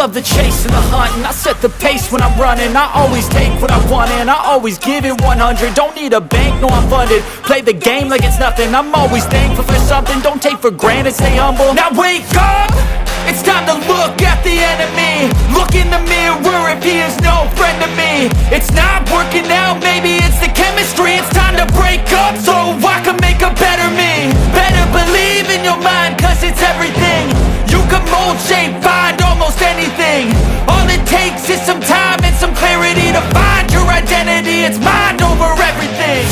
love the chase and the hunt, and I set the pace when I'm running. I always take what I want and I always give it 100. Don't need a bank, no I'm funded. Play the game like it's nothing. I'm always thankful for something. Don't take for granted, stay humble. Now wake up! It's time to look at the enemy. Look in the mirror if he is no friend to me. It's not working out, maybe it's the chemistry. It's time to break up so I can make a better me. Better believe in your mind, cause it's everything. You can mold, shape, find almost anything. All it takes is some time and some clarity to find your identity. It's mind over everything.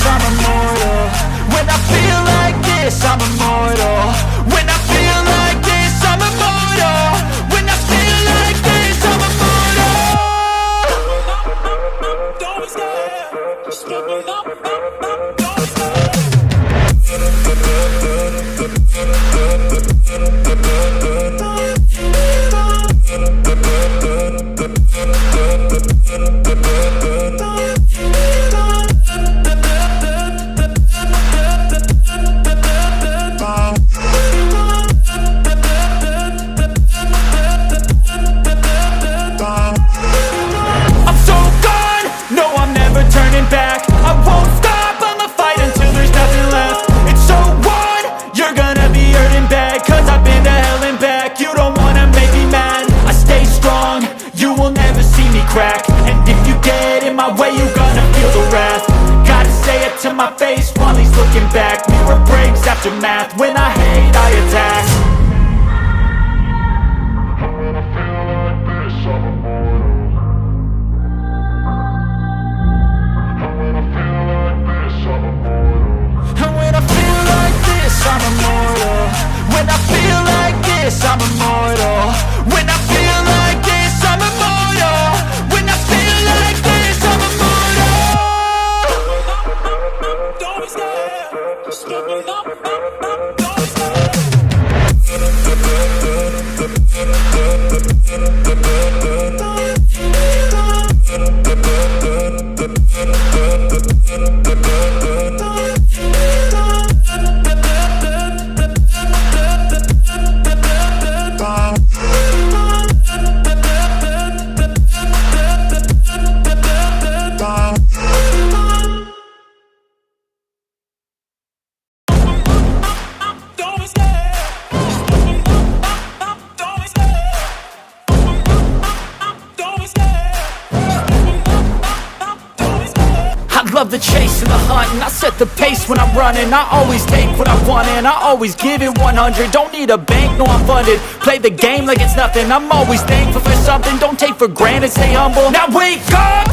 I'm immortal. When I feel like this, I'm immortal. When I feel like this, I'm immortal. When I feel like this, I'm immortal. Don't stop, stepping up, don't stop. Back. I won't stop, I'ma fight until there's nothing left. It's so on, you're gonna be hurting bad, cause I've been to hell and back. You don't wanna make me mad, I stay strong, you will never see me crack. And if you get in my way, you're gonna feel the wrath. Gotta say it to my face while he's looking back. Mirror breaks after math, when I hate I attack. I'm immortal. When I feel like this, I'm immortal. When I feel like this, I'm immortal. When I feel like this, I'm immortal. Don't be scared. Stepping up, don't stop. Love the chase and the hunt, and I set the pace when I'm running. I always take what I want and I always give it 100. Don't need a bank, no I'm funded. Play the game like it's nothing. I'm always thankful for something. Don't take for granted, stay humble. Now wake up!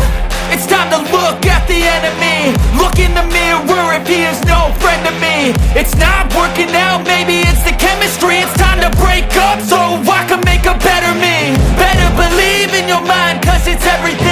It's time to look at the enemy. Look in the mirror if he is no friend to me. It's not working out, maybe it's the chemistry. It's time to break up so I can make a better me. Better believe in your mind, cause it's everything.